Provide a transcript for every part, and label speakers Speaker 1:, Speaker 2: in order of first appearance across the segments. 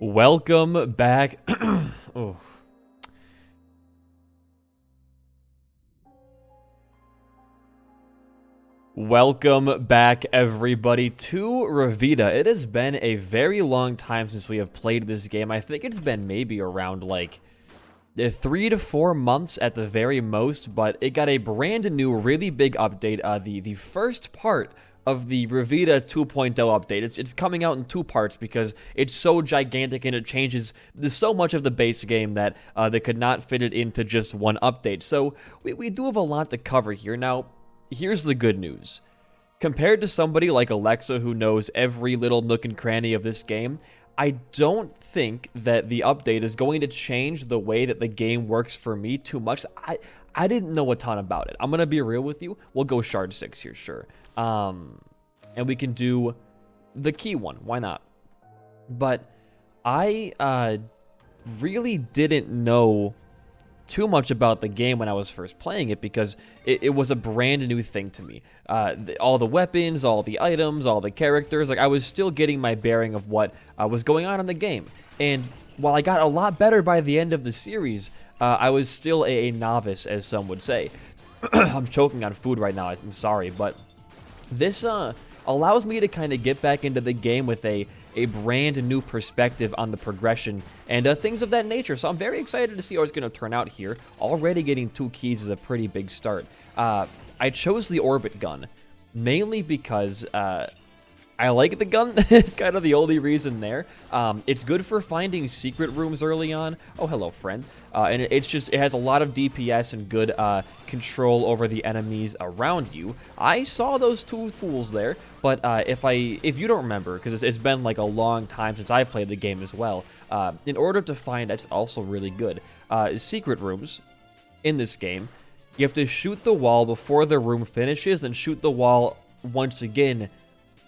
Speaker 1: Welcome back. Oh. Welcome back, everybody, to Revita. It has been a very long time since we have played this game. I think it's been maybe around like 3 to 4 months at the very most, but it got a brand new, really big update. The first part of the Revita 2.0 update. It's coming out in 2 parts because it's so gigantic and it changes so much of the base game that they could not fit it into just one update. So we do have a lot to cover here. Now, here's the good news. Compared to somebody like Alexa who knows every little nook and cranny of this game, I don't think that the update is going to change the way that the game works for me too much. I didn't know a ton about it. I'm going to be real with you. We'll go Shard 6 here, sure. And we can do the key one. Why not? But I really didn't know too much about the game when I was first playing it because it was a brand new thing to me. All the weapons, all the items, all the characters, like I was still getting my bearing of what was going on in the game. And while I got a lot better by the end of the series, I was still a novice, as some would say. I'm choking on food right now, I'm sorry, but this allows me to kind of get back into the game with a brand new perspective on the progression and things of that nature. So I'm very excited to see how it's going to turn out here. Already getting 2 keys is a pretty big start. I chose the orbit gun mainly because I like the gun. It's kind of the only reason there. It's good for finding secret rooms early on. Oh, hello, friend. And it has a lot of DPS and good control over the enemies around you. I saw those 2 fools there, but if you don't remember, because it's been like a long time since I played the game as well, in order to find, that's also really good, secret rooms in this game, you have to shoot the wall before the room finishes and shoot the wall once again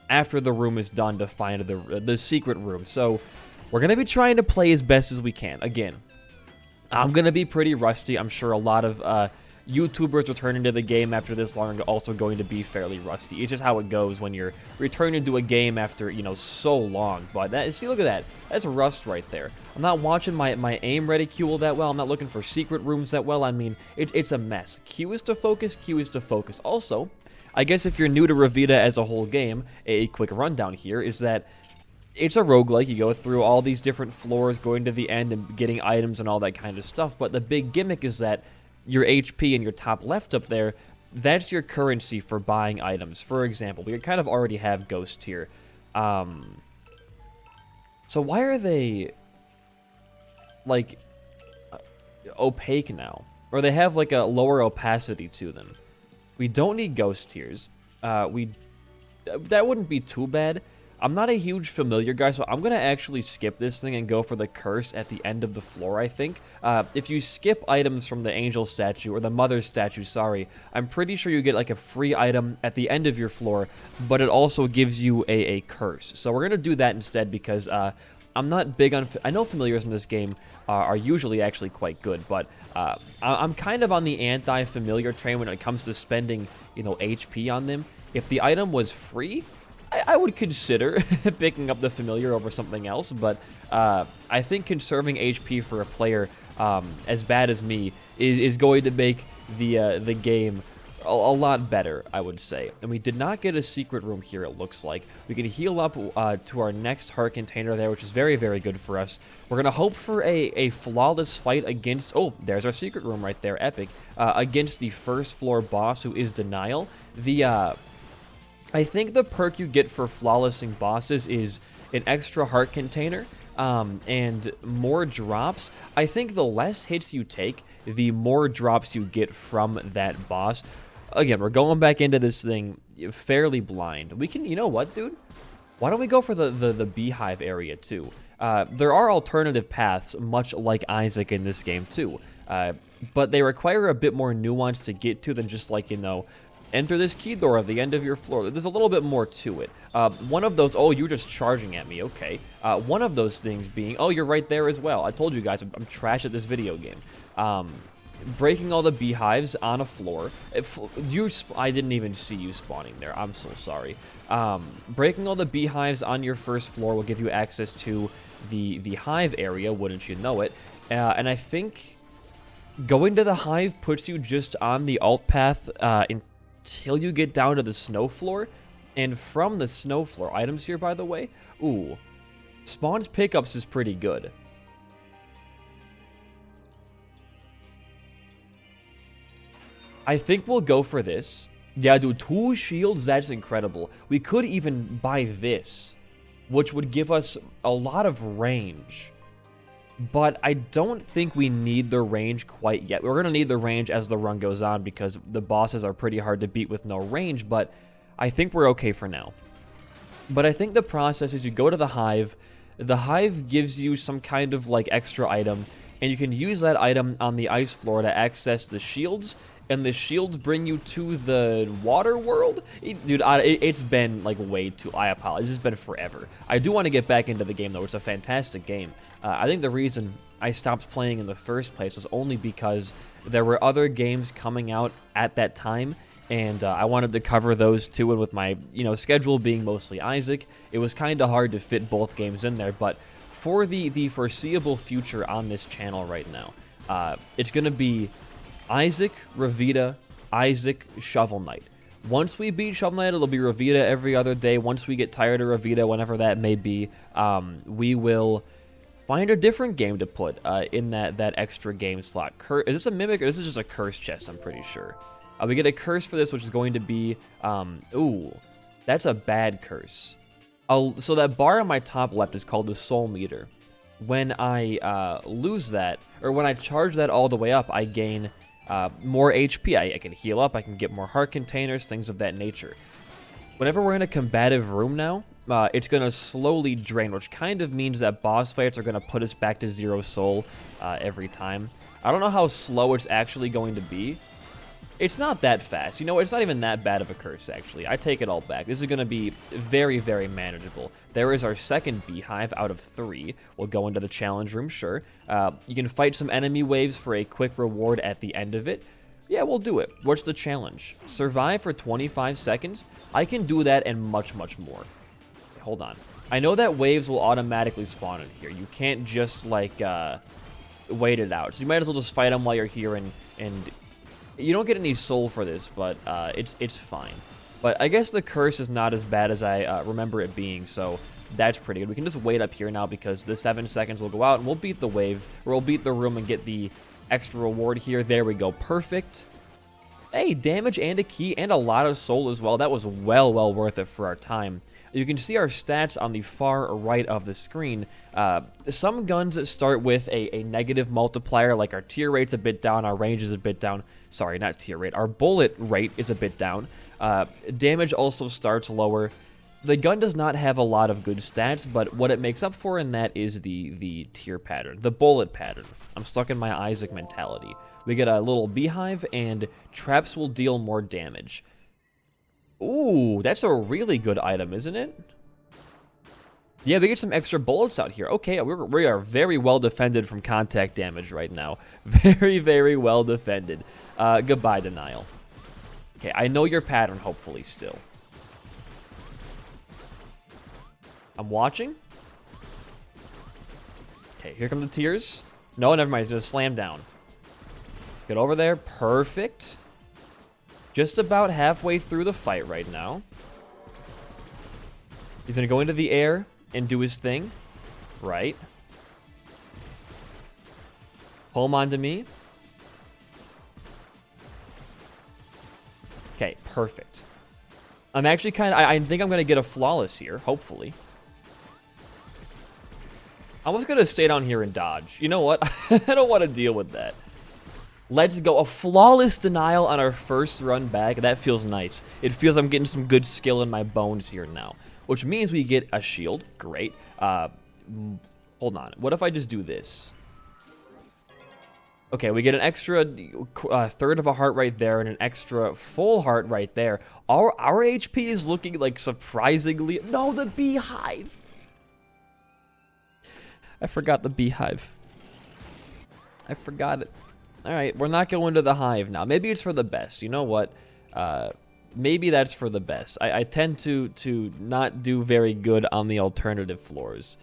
Speaker 1: after the room is done to find the secret room. So we're going to be trying to play as best as we can. Again, I'm going to be pretty rusty. I'm sure a lot of YouTubers returning to the game after this long are also going to be fairly rusty. It's just how it goes when you're returning to a game after, so long. But see, look at that. That's rust right there. I'm not watching my aim reticule that well. I'm not looking for secret rooms that well. I mean, it's a mess. Q is to focus. Q is to focus. Also, I guess if you're new to Revita as a whole game, a quick rundown here is that it's a roguelike. You go through all these different floors, going to the end and getting items and all that kind of stuff. But the big gimmick is that your HP in your top left up there, that's your currency for buying items. For example, we kind of already have Ghost here. So why are they, like, opaque now? Or they have, like, a lower opacity to them. We don't need ghost tiers. That wouldn't be too bad. I'm not a huge familiar guy, so I'm going to actually skip this thing and go for the curse at the end of the floor, I think. If you skip items from the angel statue, or the mother statue, sorry, I'm pretty sure you get like a free item at the end of your floor, but it also gives you a curse. So we're going to do that instead because I'm not big on... I know familiars in this game are usually actually quite good, but I'm kind of on the anti-familiar train when it comes to spending, HP on them. If the item was free, I would consider picking up the familiar over something else, but I think conserving HP for a player as bad as me is going to make the game a lot better, I would say. And we did not get a secret room here, it looks like. We can heal up to our next heart container there, which is very, very good for us. We're going to hope for a flawless fight against... Oh, there's our secret room right there, epic. Against the first floor boss, who is Denial. I think the perk you get for flawlessing bosses is an extra heart container and more drops. I think the less hits you take, the more drops you get from that boss. Again, we're going back into this thing fairly blind. We can, you know what, dude? Why don't we go for the beehive area, too? There are alternative paths, much like Isaac in this game, too. But they require a bit more nuance to get to than just, like, enter this key door at the end of your floor. There's a little bit more to it. One of those... Oh, you're just charging at me. Okay. One of those things being... Oh, you're right there as well. I told you guys, I'm trash at this video game. Breaking all the beehives on a floor. I didn't even see you spawning there. I'm so sorry. Breaking all the beehives on your first floor will give you access to the hive area, wouldn't you know it. And I think going to the hive puts you just on the alt path until you get down to the snow floor. And from the snow floor, items here, by the way, ooh, spawns pickups is pretty good. I think we'll go for this. Yeah, dude, 2 shields, that's incredible. We could even buy this, which would give us a lot of range. But I don't think we need the range quite yet. We're going to need the range as the run goes on because the bosses are pretty hard to beat with no range, but I think we're okay for now. But I think the process is you go to the hive gives you some kind of like extra item, and you can use that item on the ice floor to access the shields, and the shields bring you to the water world. Dude, it's been like way too, I apologize, it's been forever. I do want to get back into the game though. It's a fantastic game. I think the reason I stopped playing in the first place was only because there were other games coming out at that time, and I wanted to cover those too, and with my schedule being mostly Isaac, it was kind of hard to fit both games in there. But for the foreseeable future on this channel right now, it's going to be Isaac, Revita, Isaac, Shovel Knight. Once we beat Shovel Knight, it'll be Revita every other day. Once we get tired of Revita, whenever that may be, we will find a different game to put in that extra game slot. Is this a Mimic, or this is just a curse chest? I'm pretty sure. We get a curse for this, which is going to be, ooh, that's a bad curse. So that bar on my top left is called the Soul Meter. When I lose that, or when I charge that all the way up, I gain more HP. I can heal up, I can get more heart containers, things of that nature. Whenever we're in a combative room now, it's going to slowly drain, which kind of means that boss fights are going to put us back to 0 soul every time. I don't know how slow it's actually going to be. It's not that fast. It's not even that bad of a curse, actually. I take it all back. This is going to be very, very manageable. There is our second beehive out of 3. We'll go into the challenge room, sure. You can fight some enemy waves for a quick reward at the end of it. Yeah, we'll do it. What's the challenge? Survive for 25 seconds? I can do that and much, much more. Okay, hold on. I know that waves will automatically spawn in here. You can't just, like, wait it out. So you might as well just fight them while you're here, and you don't get any soul for this, but it's fine. But I guess the curse is not as bad as I remember it being, so that's pretty good. We can just wait up here now because the 7 seconds will go out, and we'll beat the wave, or we'll beat the room and get the extra reward here. There we go. Perfect. Hey, damage and a key and a lot of soul as well. That was well worth it for our time. You can see our stats on the far right of the screen. Some guns start with a negative multiplier, like our tier rate's a bit down, our range is a bit down. Sorry, not tier rate. Our bullet rate is a bit down. Damage also starts lower. The gun does not have a lot of good stats, but what it makes up for in that is the tier pattern, the bullet pattern. I'm stuck in my Isaac mentality. We get a little beehive, and traps will deal more damage. Ooh, that's a really good item, isn't it? Yeah, we get some extra bullets out here. Okay, we are very well defended from contact damage right now. Very, very well defended. Goodbye, Denial. Okay, I know your pattern, hopefully, still. I'm watching. Okay, here come the tears. No, never mind. He's going to slam down. Get over there. Perfect. Just about halfway through the fight right now. He's going to go into the air and do his thing. Right. Pull him onto me. Okay, perfect. I'm actually I think I'm going to get a flawless here, hopefully. I was going to stay down here and dodge. You know what? I don't want to deal with that. Let's go. A flawless denial on our first run back. That feels nice. It feels I'm getting some good skill in my bones here now. Which means we get a shield. Great. Hold on. What if I just do this? Okay, we get an extra third of a heart right there and an extra full heart right there. Our HP is looking like surprisingly... No, the beehive! I forgot the beehive. I forgot it. Alright, we're not going to the hive now. Maybe it's for the best. You know what? Maybe that's for the best. I tend to not do very good on the alternative floors.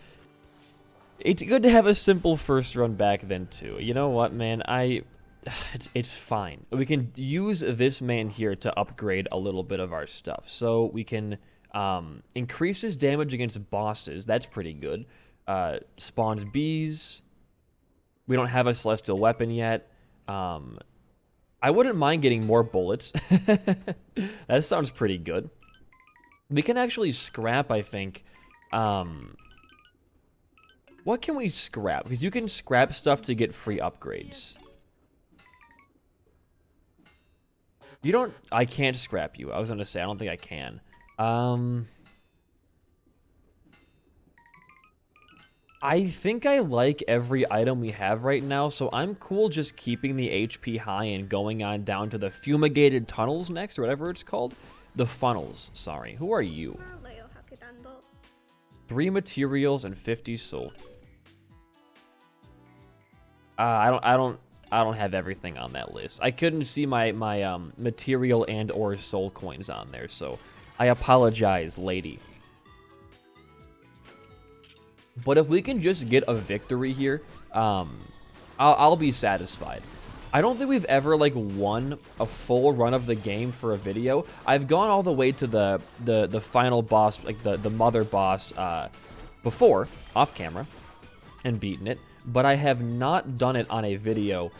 Speaker 1: It's good to have a simple first run back then too. You know what, man? It's fine. We can use this man here to upgrade a little bit of our stuff. So we can increase his damage against bosses. That's pretty good. Spawns bees. We don't have a celestial weapon yet. I wouldn't mind getting more bullets. That sounds pretty good. We can actually scrap, I think. What can we scrap? Because you can scrap stuff to get free upgrades. You don't... I can't scrap you. I was going to say, I don't think I can. I think I like every item we have right now, so I'm cool just keeping the HP high and going on down to the fumigated tunnels next, or whatever it's called. The funnels, sorry. Who are you? 3 materials and 50 soul. I don't have everything on that list. I couldn't see my material and or soul coins on there, so I apologize, lady. But if we can just get a victory here, I'll be satisfied. I don't think we've ever like won a full run of the game for a video. I've gone all the way to the final boss, like the mother boss, before off camera, and beaten it. But I have not done it on a video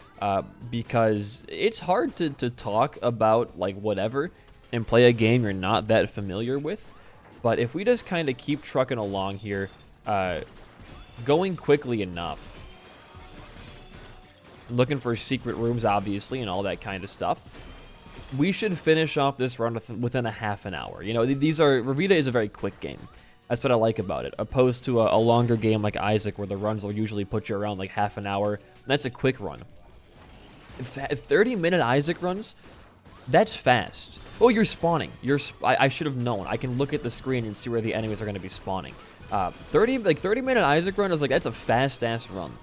Speaker 1: because it's hard to talk about like whatever and play a game you're not that familiar with. But if we just kind of keep trucking along here, going quickly enough, looking for secret rooms obviously and all that kind of stuff, we should finish off this run within a half an hour. You know, Revita is a very quick game. That's what I like about it, opposed to a longer game like Isaac, where the runs will usually put you around like half an hour. That's a quick run. 30-minute Isaac runs, that's fast. Oh, you're spawning. I should have known. I can look at the screen and see where the enemies are going to be spawning. 30-minute Isaac run is like, that's a fast-ass run.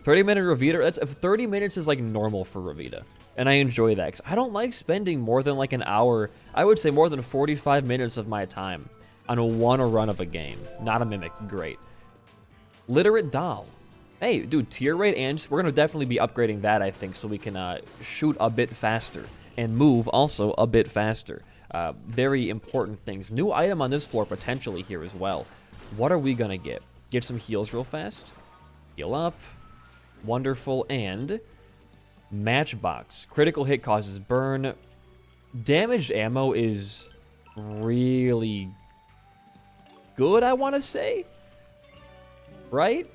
Speaker 1: 30-minute Revita, 30 minutes is like normal for Revita. And I enjoy that, because I don't like spending more than like an hour, I would say more than 45 minutes of my time on one run of a game. Not a mimic, great. Literate doll. Hey, dude, tier rate, and we're going to definitely be upgrading that, I think, so we can shoot a bit faster. And move also a bit faster. Very important things. New item on this floor potentially here as well. What are we going to get? Get some heals real fast. Heal up. Wonderful. And matchbox. Critical hit causes burn. Damaged ammo is really good, I want to say. Right?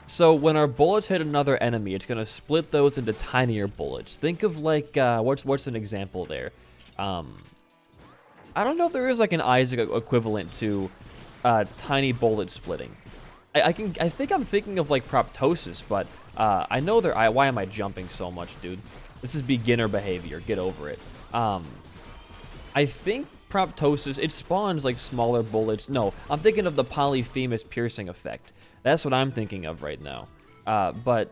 Speaker 1: So when our bullets hit another enemy, it's going to split those into tinier bullets. Think of like, what's an example there? I don't know if there is like an Isaac equivalent to tiny bullet splitting. I think I'm thinking of like proptosis, but I know there. Why am I jumping so much, dude? This is beginner behavior. Get over it. I think proptosis, it spawns like smaller bullets. No, I'm thinking of the polyphemus piercing effect. That's what I'm thinking of right now. But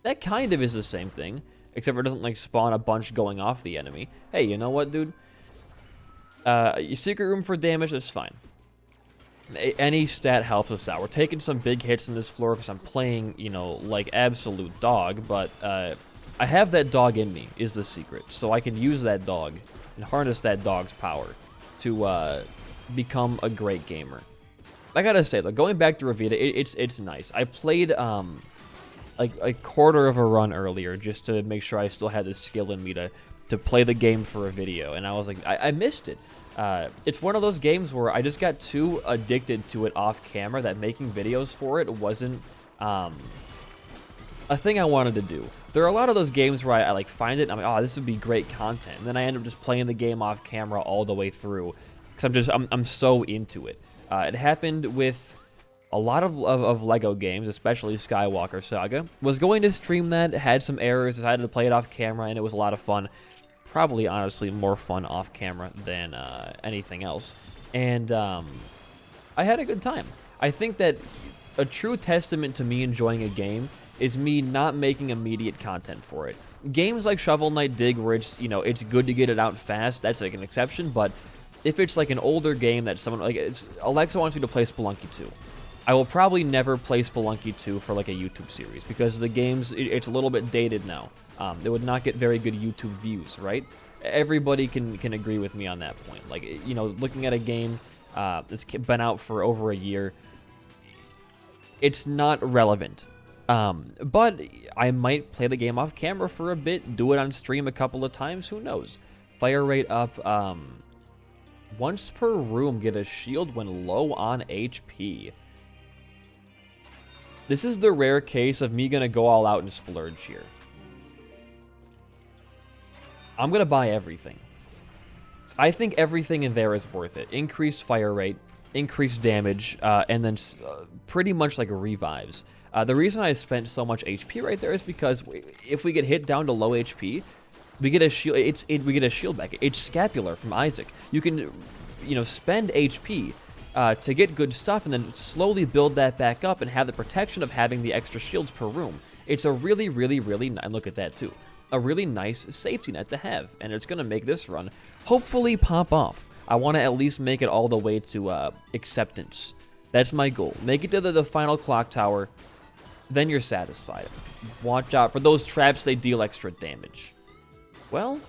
Speaker 1: that kind of is the same thing, except for it doesn't like spawn a bunch going off the enemy. Hey, you know what, dude? Your secret room for damage is fine. Any stat helps us out. We're taking some big hits in this floor because I'm playing, you know, like absolute dog, but I have that dog in me, is the secret. So I can use that dog and harness that dog's power to become a great gamer. I gotta say, though, going back to Revita, it's nice. I played like a quarter of a run earlier just to make sure I still had the skill in me to play the game for a video, and I was like, I missed it. It's one of those games where I just got too addicted to it off camera that making videos for it wasn't a thing I wanted to do. There are a lot of those games where I like find it and I'm like, oh, this would be great content, and then I end up just playing the game off camera all the way through because I'm so into it. It happened with a lot of Lego games, especially Skywalker Saga. Was going to stream that, had some errors, decided to play it off camera, and it was a lot of fun. Probably, honestly, more fun off camera than anything else. And I had a good time. I think that a true testament to me enjoying a game is me not making immediate content for it. Games like Shovel Knight Dig, where it's, you know, it's good to get it out fast, that's like an exception, but if it's like an older game that someone, like, Alexa wants me to play Spelunky 2. I will probably never play Spelunky 2 for like a YouTube series because the game's it's a little bit dated now. It would not get very good YouTube views, right? Everybody can agree with me on that point. Like, you know, looking at a game that's been out for over a year, it's not relevant. But I might play the game off camera for a bit, do it on stream a couple of times, who knows? Fire rate up, once per room, get a shield when low on HP. This is the rare case of me gonna go all out and splurge here. I'm gonna buy everything. I think everything in there is worth it. Increased fire rate, increased damage, and then pretty much like revives. The reason I spent so much HP right there is because if we get hit down to low HP, we get a shield. We get a shield back. It's scapular from Isaac. You can, you know, spend HP to get good stuff, and then slowly build that back up and have the protection of having the extra shields per room. It's a really, really, really nice. Look at that too. A really nice safety net to have, and it's gonna make this run hopefully pop off. I want to at least make it all the way to acceptance. That's my goal. Make it to the final clock tower, then you're satisfied. Watch out for those traps, they deal extra damage. Well,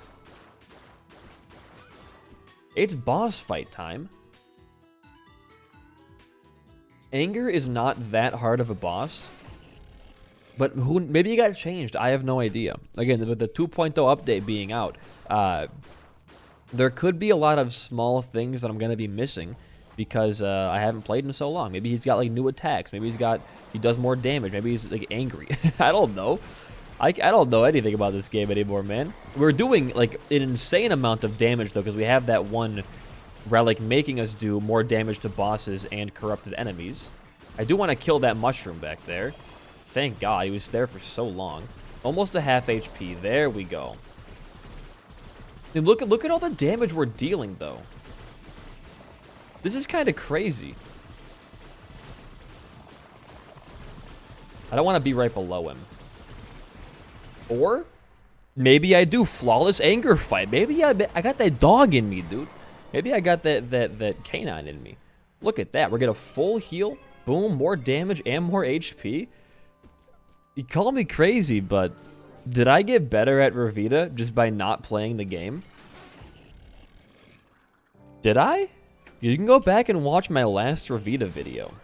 Speaker 1: it's boss fight time. Anger is not that hard of a boss, but maybe it got changed. I have no idea. Again, with the 2.0 update being out, there could be a lot of small things that I'm going to be missing because I haven't played in so long. Maybe he's got like new attacks. Maybe he does more damage. Maybe he's like angry. I don't know. I don't know anything about this game anymore, man. We're doing like an insane amount of damage though, because we have that one relic making us do more damage to bosses and corrupted enemies. I do want to kill that mushroom back there. Thank God, he was there for so long. Almost a half HP. There we go. And look at all the damage we're dealing though. This is kind of crazy. I don't want to be right below him. Or maybe I do flawless anger fight. Maybe I got that dog in me, dude. Maybe I got that canine in me. Look at that. We're getting a full heal. Boom, more damage and more HP. You call me crazy, but did I get better at Revita just by not playing the game? Did I? You can go back and watch my last Revita video.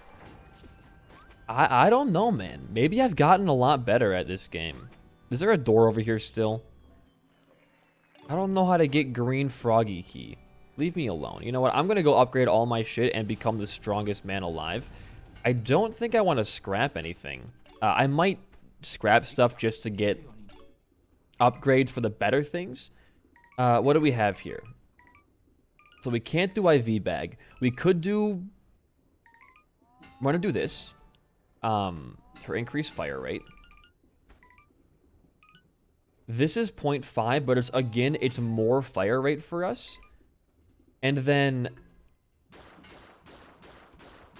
Speaker 1: I don't know, man. Maybe I've gotten a lot better at this game. Is there a door over here still? I don't know how to get green froggy key. Leave me alone. You know what? I'm going to go upgrade all my shit and become the strongest man alive. I don't think I want to scrap anything. I might scrap stuff just to get upgrades for the better things. What do we have here? So we can't do IV bag. We could do... We're going to do this. For increased fire rate. This is 0.5, but it's more fire rate for us. And then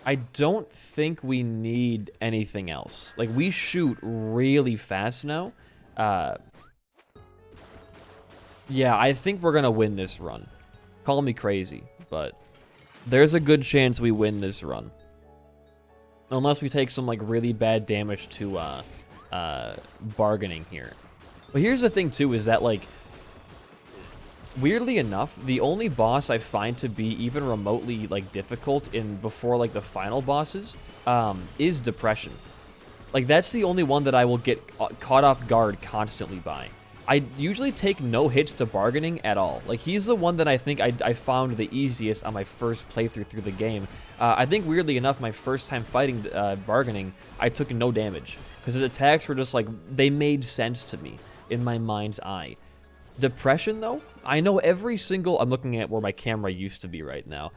Speaker 1: I don't think we need anything else. Like, we shoot really fast now. Yeah, I think we're gonna win this run. Call me crazy, but there's a good chance we win this run. Unless we take some, like, really bad damage to bargaining here. But here's the thing, too, is that, like, weirdly enough, the only boss I find to be even remotely, like, difficult before, like, the final bosses is Depression. Like, that's the only one that I will get caught off guard constantly by. I usually take no hits to bargaining at all. Like, he's the one that I think I found the easiest on my first playthrough through the game. I think, weirdly enough, my first time fighting bargaining, I took no damage. Because his attacks were just, like, they made sense to me in my mind's eye. Depression, though, I know every single... I'm looking at where my camera used to be right now.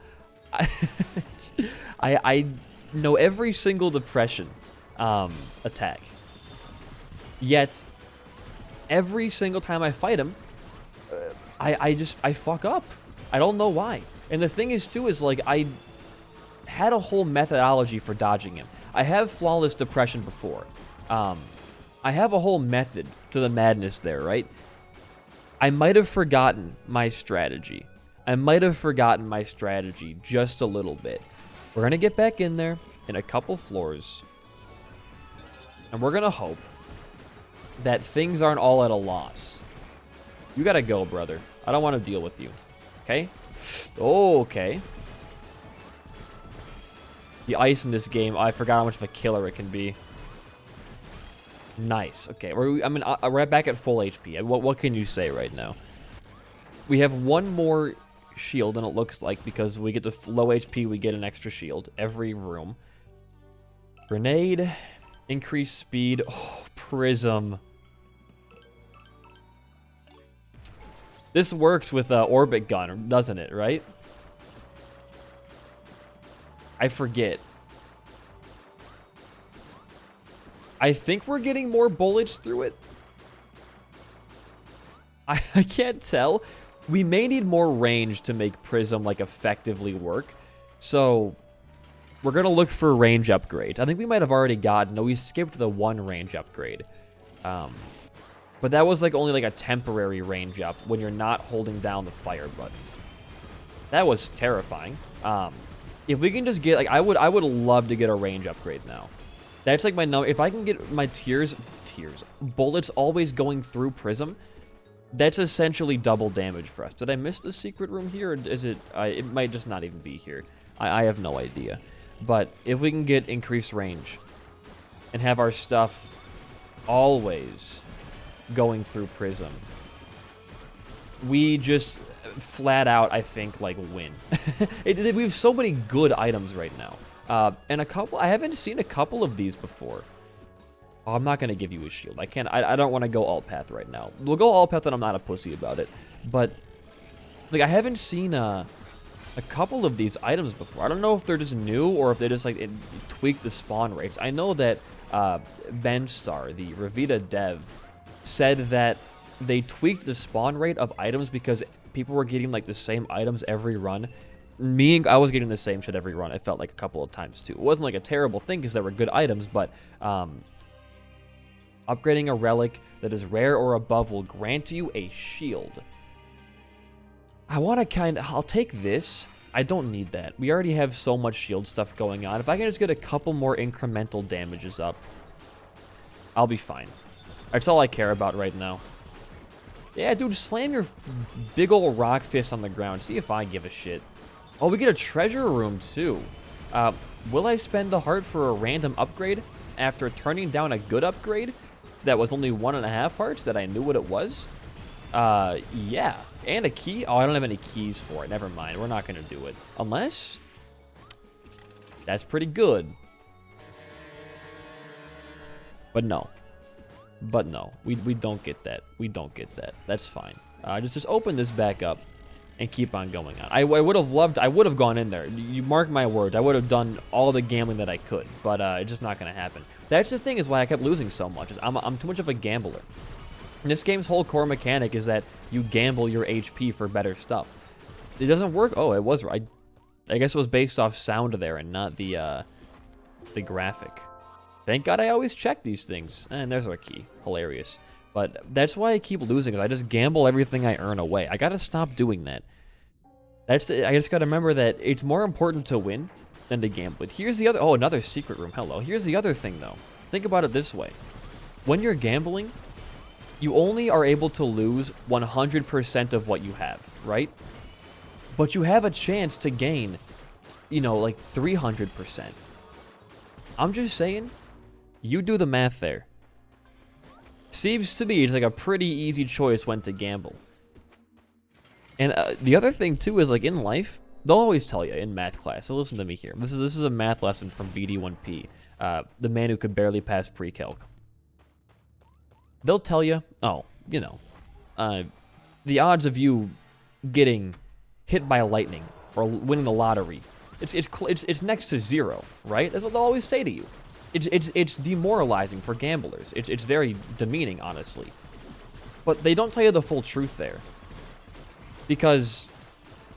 Speaker 1: I know every single Depression attack. Yet... every single time I fight him, I fuck up. I don't know why. And the thing is, too, is, like, I had a whole methodology for dodging him. I have flawless Depression before. I have a whole method to the madness there, right? I might have forgotten my strategy. I might have forgotten my strategy just a little bit. We're going to get back in there in a couple floors. And we're going to hope that things aren't all at a loss. You got to go, brother. I don't want to deal with you. Okay? Okay. The ice in this game, I forgot how much of a killer it can be. Nice. Okay, we're right back at full HP. What can you say right now? We have one more shield, and it looks like, because we get to low HP, we get an extra shield every room. Grenade, increased speed. Oh, prism. This works with orbit gun, doesn't it? Right? I forget. I think we're getting more bullets through it. I can't tell. We may need more range to make Prism, like, effectively work. So, we're going to look for range upgrades. I think we might have already gotten... No, we skipped the one range upgrade. But that was, like, only, like, a temporary range up when you're not holding down the fire button. That was terrifying. If we can just get... Like, I would love to get a range upgrade now. That's like my number. If I can get my bullets always going through Prism, that's essentially double damage for us. Did I miss the secret room here? Or is it? It might just not even be here. I have no idea. But if we can get increased range and have our stuff always going through Prism, we just flat out, I think, like, win. We have so many good items right now. And I haven't seen a couple of these before. Oh, I'm not going to give you a shield. I don't want to go alt path right now. We'll go alt path and I'm not a pussy about it. But, like, I haven't seen a couple of these items before. I don't know if they're just new or if they just, like, tweak the spawn rates. I know that BenStar, the Revita dev, said that they tweaked the spawn rate of items because people were getting, like, the same items every run. I was getting the same shit every run. It felt like a couple of times too. It wasn't like a terrible thing because they were good items, but upgrading a relic that is rare or above will grant you a shield. I'll take this. I don't need that. We already have so much shield stuff going on. If I can just get a couple more incremental damages up, I'll be fine. That's all I care about right now. Yeah, dude, slam your big old rock fist on the ground. See if I give a shit. Oh, we get a treasure room, too. Will I spend the heart for a random upgrade after turning down a good upgrade that was only 1.5 hearts that I knew what it was? Yeah. And a key? Oh, I don't have any keys for it. Never mind. We're not going to do it. Unless... That's pretty good. But no. We don't get that. We don't get that. That's fine. Just open this back up. And keep on going on. I would have gone in there. You mark my words. I would have done all the gambling that I could, but it's just not going to happen. That's the thing is why I kept losing so much. Is I'm too much of a gambler. And this game's whole core mechanic is that you gamble your HP for better stuff. It doesn't work. Oh, it was right. I guess it was based off sound there and not the graphic. Thank God I always check these things. And there's our key. Hilarious. But that's why I keep losing, because I just gamble everything I earn away. I gotta stop doing that. I just gotta remember that it's more important to win than to gamble. But here's the other... Oh, another secret room. Hello. Here's the other thing, though. Think about it this way. When you're gambling, you only are able to lose 100% of what you have, right? But you have a chance to gain, you know, like 300%. I'm just saying, you do the math there. Seems to me it's like a pretty easy choice when to gamble. And the other thing too is, like, in life, they'll always tell you in math class. So listen to me here. This is a math lesson from BD1P, the man who could barely pass pre-calc. They'll tell you, oh, you know, the odds of you getting hit by lightning or winning the lottery, it's next to zero, right? That's what they'll always say to you. It's demoralizing for gamblers. It's very demeaning, honestly. But they don't tell you the full truth there. Because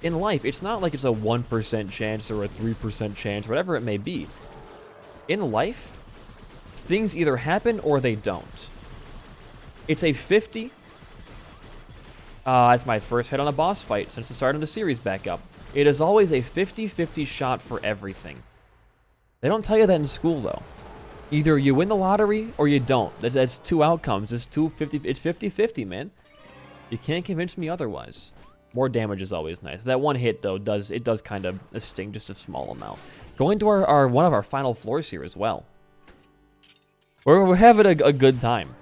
Speaker 1: in life, it's not like it's a 1% chance or a 3% chance, whatever it may be. In life, things either happen or they don't. It's a 50. That's my first hit on a boss fight since the start of the series back up. It is always a 50-50 shot for everything. They don't tell you that in school, though. Either you win the lottery or you don't. That's two outcomes. It's 250. It's 50-50, man. You can't convince me otherwise. More damage is always nice. That one hit, though, does kind of sting just a small amount. Going to our one of our final floors here as well. We're having a good time.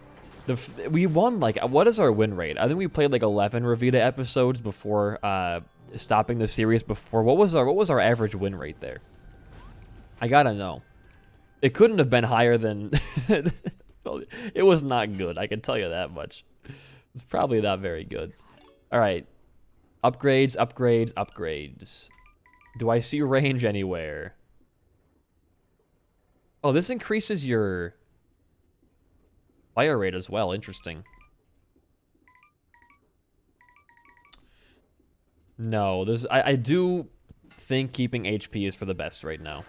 Speaker 1: We won, like, what is our win rate? I think we played like 11 Revita episodes before stopping the series before. What was our average win rate there? I gotta know. It couldn't have been higher than... It was not good, I can tell you that much. It's probably not very good. Alright. Upgrades, upgrades, upgrades. Do I see range anywhere? Oh, this increases your fire rate as well. Interesting. No, I do think keeping HP is for the best right now.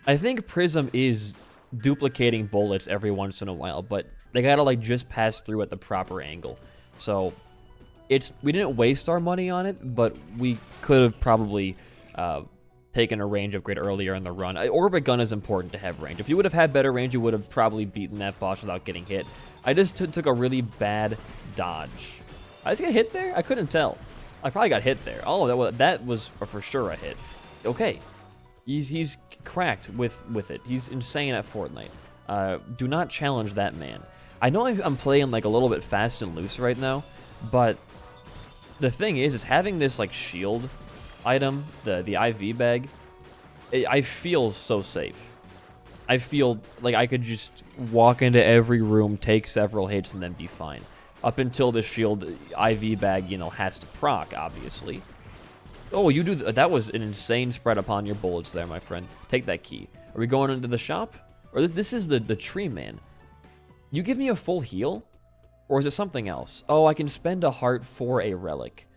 Speaker 1: I think Prism is duplicating bullets every once in a while, but they gotta like just pass through at the proper angle. So we didn't waste our money on it, but we could have probably taken a range upgrade earlier in the run. Orbit gun is important to have range. If you would have had better range, you would have probably beaten that boss without getting hit. I just took a really bad dodge. I just got hit there? I couldn't tell. I probably got hit there. Oh, that was for sure a hit. Okay. He's cracked with it. He's insane at Fortnite. Do not challenge that man. I know I'm playing like a little bit fast and loose right now, but the thing is having this like shield item, the IV bag, I feel so safe. I feel like I could just walk into every room, take several hits, and then be fine. Up until the shield IV bag, you know, has to proc, obviously. Oh, you do that was an insane spread upon your bullets there, my friend. Take that key. Are we going into the shop? Or this is the tree man. You give me a full heal? Or is it something else? Oh, I can spend a heart for a relic.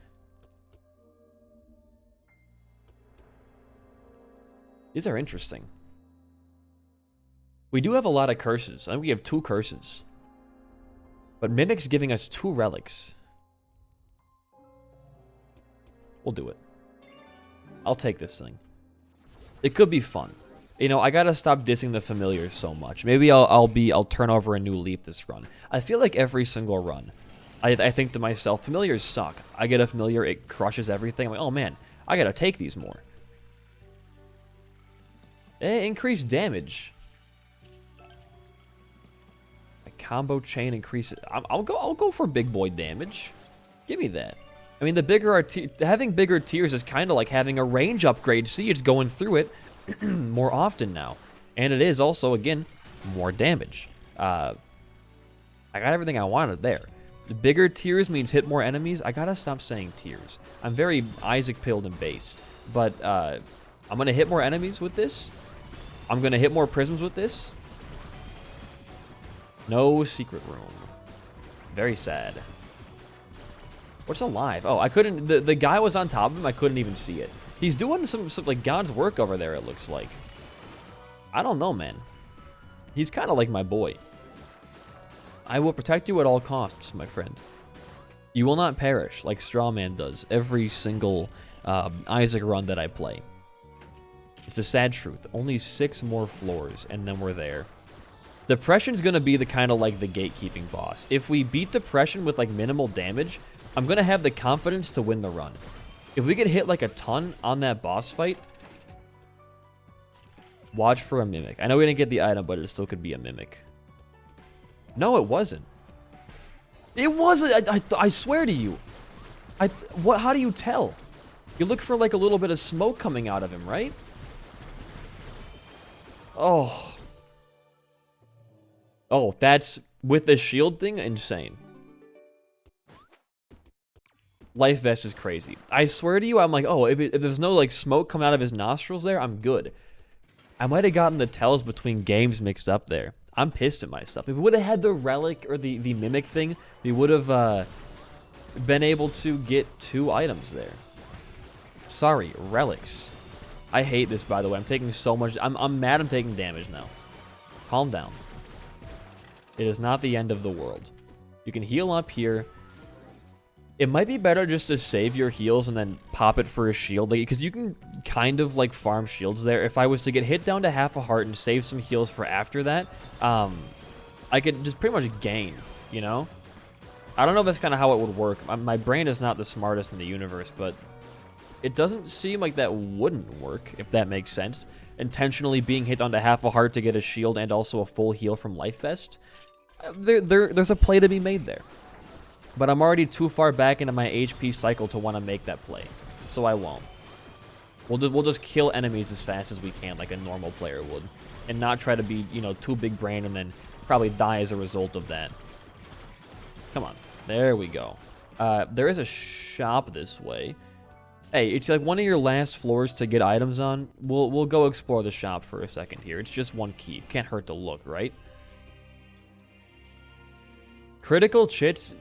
Speaker 1: These are interesting. We do have a lot of curses. I think we have 2 curses. But Mimic's giving us 2 relics. We'll do it. I'll take this thing. It could be fun. You know, I gotta stop dissing the familiars so much. Maybe I'll turn over a new leaf this run. I feel like every single run, I think to myself, familiars suck. I get a familiar, it crushes everything. I'm like, oh man, I gotta take these more. Increased damage. A combo chain increases. I'll go for big boy damage. Give me that. I mean, the bigger having bigger tiers is kind of like having a range upgrade. See, it's going through it more often now, and it is also again more damage. I got everything I wanted there. The bigger tiers means hit more enemies. I gotta stop saying tiers. I'm very Isaac pilled and based, but I'm gonna hit more enemies with this. I'm gonna hit more prisms with this. No secret room. Very sad. What's alive? Oh, I couldn't. The guy was on top of him. I couldn't even see it. He's doing some like God's work over there. It looks like. I don't know, man. He's kind of like my boy. I will protect you at all costs, my friend. You will not perish like Strawman does every single Isaac run that I play. It's a sad truth. Only 6 more floors, and then we're there. Depression's gonna be the kind of like the gatekeeping boss. If we beat Depression with like minimal damage, I'm gonna have the confidence to win the run. If we get hit like a ton on that boss fight, watch for a mimic. I know we didn't get the item, but it still could be a mimic. No, it wasn't. It wasn't. I swear to you. What? How do you tell? You look for like a little bit of smoke coming out of him, right? Oh. Oh, that's with the shield thing? Insane. Life vest is crazy. I swear to you, I'm like, oh, if there's no like smoke coming out of his nostrils there, I'm good. I might have gotten the tells between games mixed up there. I'm pissed at myself. If we would have had the relic or the mimic thing, we would have been able to get 2 items there. Sorry, relics. I hate this, by the way. I'm taking so much. I'm mad I'm taking damage now. Calm down. It is not the end of the world. You can heal up here. It might be better just to save your heals and then pop it for a shield, because you can kind of like farm shields there. If I was to get hit down to half a heart and save some heals for after that, I could just pretty much gain, you know? I don't know if that's kind of how it would work. My brain is not the smartest in the universe, but it doesn't seem like that wouldn't work, if that makes sense. Intentionally being hit onto half a heart to get a shield and also a full heal from Life Vest. There's a play to be made there. But I'm already too far back into my HP cycle to want to make that play. So I won't. We'll just kill enemies as fast as we can, like a normal player would. And not try to be, you know, too big brain and then probably die as a result of that. Come on. There we go. There is a shop this way. Hey, it's like one of your last floors to get items on. We'll go explore the shop for a second here. It's just one key. Can't hurt to look, right? Critical chits,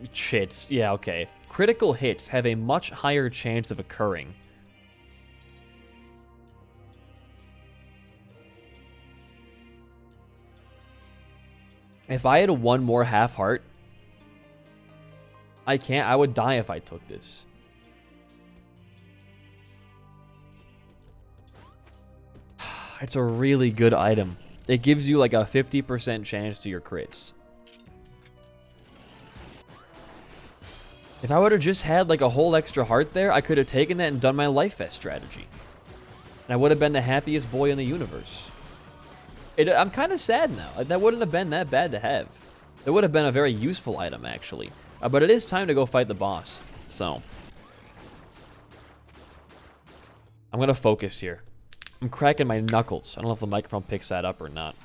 Speaker 1: yeah, okay. Critical hits have a much higher chance of occurring. If I had one more half heart, I would die if I took this. It's a really good item. It gives you like a 50% chance to your crits. If I would have just had like a whole extra heart there, I could have taken that and done my Life Vest strategy. And I would have been the happiest boy in the universe. I'm kind of sad now. That wouldn't have been that bad to have. It would have been a very useful item, actually. But it is time to go fight the boss. So I'm going to focus here. I'm cracking my knuckles. I don't know if the microphone picks that up or not.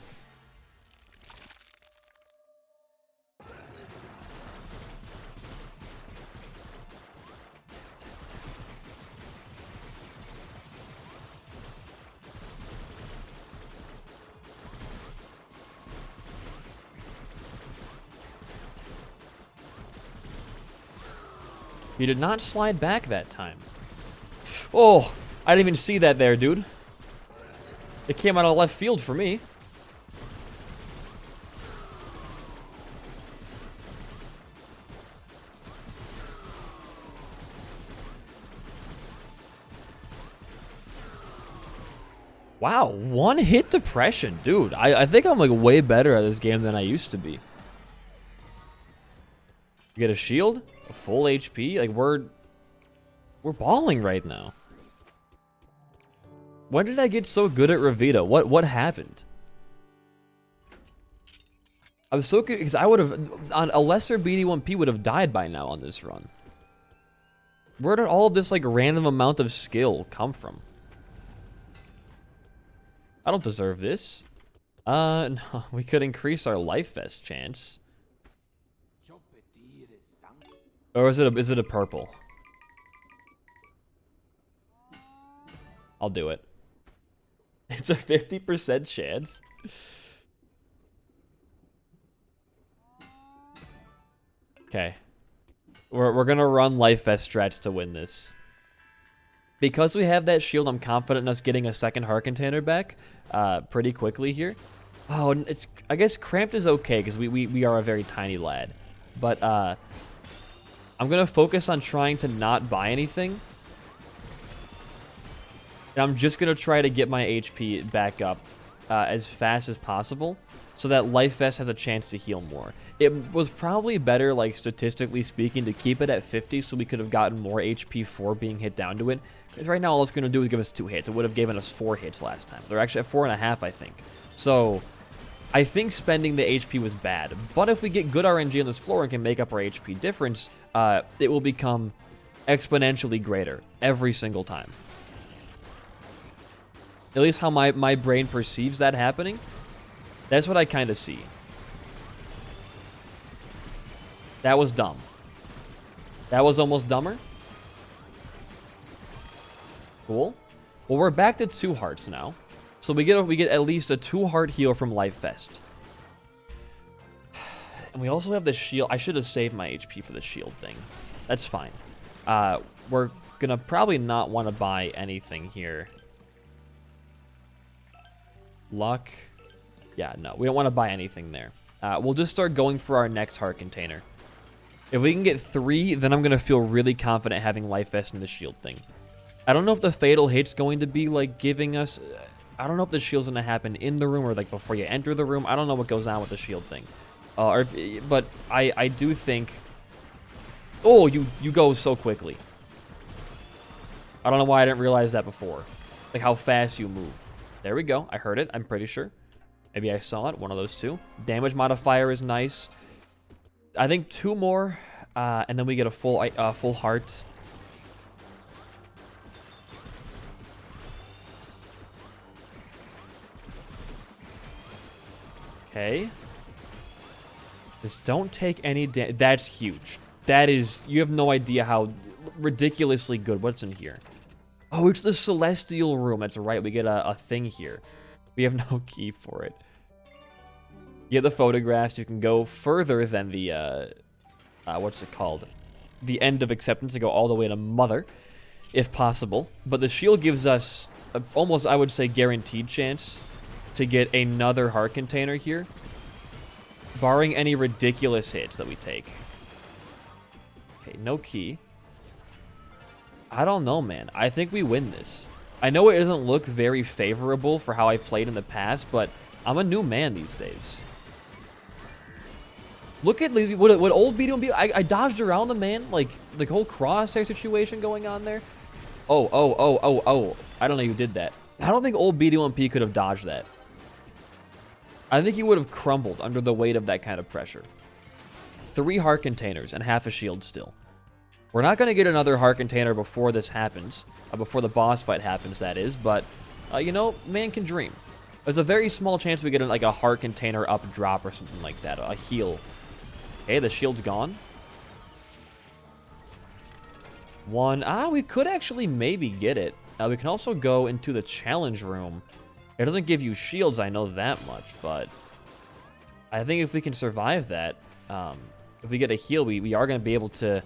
Speaker 1: You did not slide back that time. Oh, I didn't even see that there, dude. It came out of left field for me. Wow, one hit depression. Dude, I think I'm like way better at this game than I used to be. Get a shield? A full HP? Like we're balling right now. When did I get so good at Revita? What happened? I was so good because I would have on a lesser BD1P would have died by now on this run. Where did all of this like random amount of skill come from? I don't deserve this. No, we could increase our Life Vest chance. Or is it a purple? I'll do it. It's a 50% chance. Okay. We're gonna run Life Vest strats to win this. Because we have that shield, I'm confident in us getting a second heart container back pretty quickly here. Oh, and I guess cramped is okay because we are a very tiny lad. But I'm going to focus on trying to not buy anything. And I'm just going to try to get my HP back up as fast as possible so that Life Vest has a chance to heal more. It was probably better, like statistically speaking, to keep it at 50 so we could have gotten more HP for being hit down to it. Because right now all it's going to do is give us 2 hits. It would have given us 4 hits last time. They're actually at 4.5, I think. So I think spending the HP was bad. But if we get good RNG on this floor and can make up our HP difference, it will become exponentially greater every single time. At least how my brain perceives that happening. That's what I kind of see. That was dumb. That was almost dumber. Cool. Well, we're back to 2 hearts now. So we get at least a 2 heart heal from Life Vest. And we also have the shield. I should have saved my HP for the shield thing. That's fine. We're gonna probably not want to buy anything here. Luck. Yeah, no. We don't want to buy anything there. We'll just start going for our next heart container. If we can get 3, then I'm going to feel really confident having Life Vest and the shield thing. I don't know if the fatal hit's going to be, like, giving us... I don't know if the shield's going to happen in the room or, like, before you enter the room. I don't know what goes on with the shield thing. But I do think... Oh, you go so quickly. I don't know why I didn't realize that before. Like, how fast you move. There we go. I heard it, I'm pretty sure. Maybe I saw it. One of those two. Damage modifier is nice. I think 2 more, and then we get a full heart. Okay. Just don't take any damage. That's huge. That is... You have no idea how ridiculously good. What's in here? Oh, it's the Celestial Room. That's right. We get a thing here. We have no key for it. You get the photographs. You can go further than the... what's it called? The end of acceptance to go all the way to Mother, if possible. But the shield gives us almost, I would say, guaranteed chance to get another heart container here, barring any ridiculous hits that we take. Okay, no key. I don't know, man. I think we win this. I know it doesn't look very favorable for how I played in the past, but I'm a new man these days. Look at what old B2B. I dodged around the man, like the whole crosshair situation going on there. Oh. I don't know who did that. I don't think old B2MP could have dodged that. I think he would have crumbled under the weight of that kind of pressure. 3 heart containers and half a shield still. We're not going to get another heart container before this happens. Before the boss fight happens, that is. But, you know, man can dream. There's a very small chance we get like a heart container up drop or something like that. A heal. Okay, the shield's gone. 1. We could actually maybe get it. We can also go into the challenge room. It doesn't give you shields, I know that much, but I think if we can survive that, if we get a heal, we are going to be able to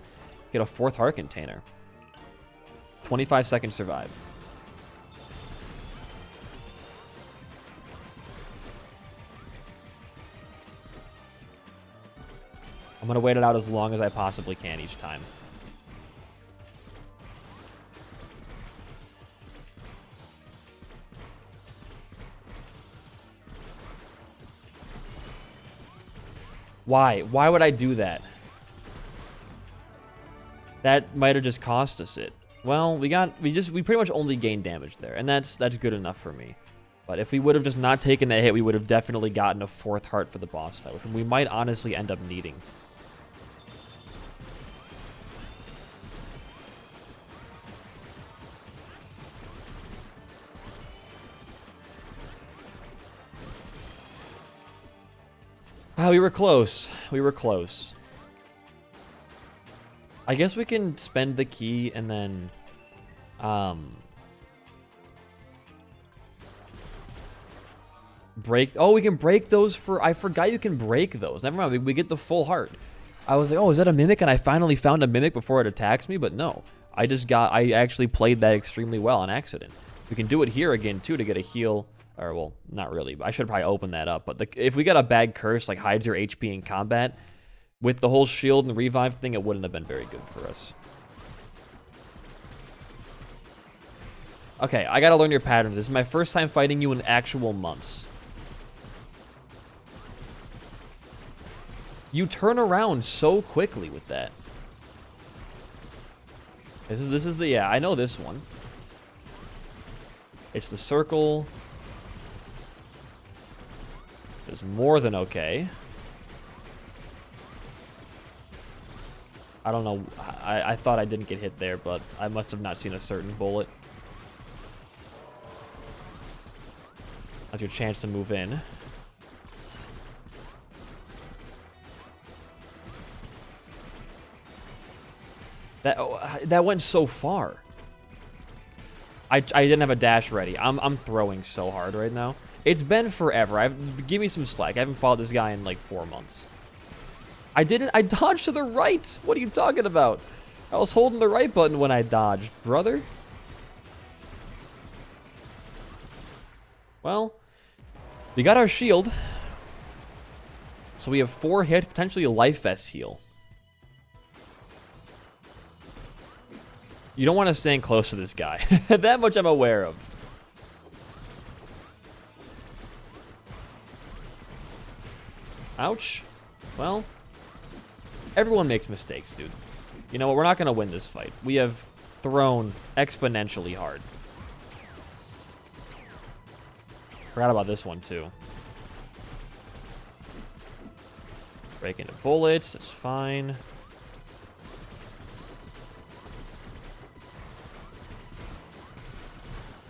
Speaker 1: get a 4th heart container. 25 seconds survive. I'm going to wait it out as long as I possibly can each time. Why? Why would I do that? That might have just cost us it. Well, we pretty much only gained damage there, and that's good enough for me. But if we would have just not taken that hit, we would have definitely gotten a 4th heart for the boss fight, which we might honestly end up needing. We were close. We were close. I guess we can spend the key and then... break... Oh, we can break those for... I forgot you can break those. Never mind, we get the full heart. I was like, oh, is that a mimic? And I finally found a mimic before it attacks me, but no. I actually played that extremely well on accident. We can do it here again, too, to get a heal... Or, well, not really. I should probably open that up. But if we got a bad curse, like hides your HP in combat, with the whole shield and revive thing, it wouldn't have been very good for us. Okay, I gotta learn your patterns. This is my first time fighting you in actual months. You turn around so quickly with that. This is the... Yeah, I know this one. It's the circle... Is more than okay. I don't know. I thought I didn't get hit there, but I must have not seen a certain bullet. That's your chance to move in. That went so far. I didn't have a dash ready. I'm throwing so hard right now. It's been forever. Give me some slack. I haven't fought this guy in like 4 months. I dodged to the right. What are you talking about? I was holding the right button when I dodged, brother. Well, we got our shield. So we have 4 hits, potentially a life vest heal. You don't want to stand close to this guy. That much I'm aware of. Ouch. Well, everyone makes mistakes, dude. You know what? We're not going to win this fight. We have thrown exponentially hard. Forgot about this one, too. Break into bullets. That's fine.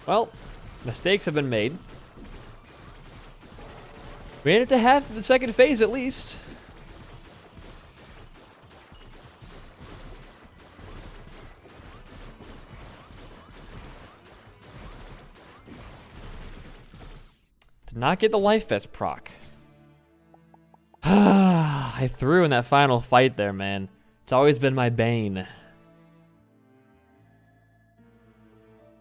Speaker 1: Well, mistakes have been made. We made it to half the second phase, at least. Did not get the life vest proc. I threw in that final fight there, man. It's always been my bane.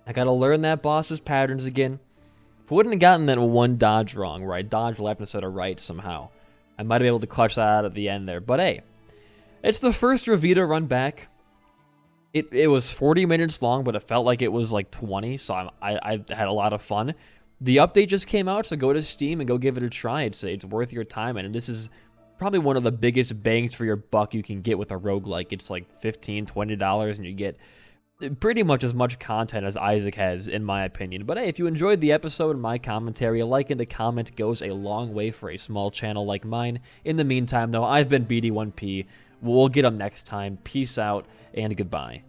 Speaker 1: I gotta learn that boss's patterns again. If I wouldn't have gotten that one dodge wrong, where I dodged left instead of right somehow, I might have been able to clutch that out at the end there. But hey, it's the first Revita run back. It was 40 minutes long, but it felt like it was like 20, so I had a lot of fun. The update just came out, so go to Steam and go give it a try. It's worth your time, and this is probably one of the biggest bangs for your buck you can get with a roguelike. It's like $15, $20, and you get pretty much as much content as Isaac has, in my opinion. But hey, if you enjoyed the episode and my commentary, a like and a comment goes a long way for a small channel like mine. In the meantime, though, I've been BD1P. We'll get them next time. Peace out, and goodbye.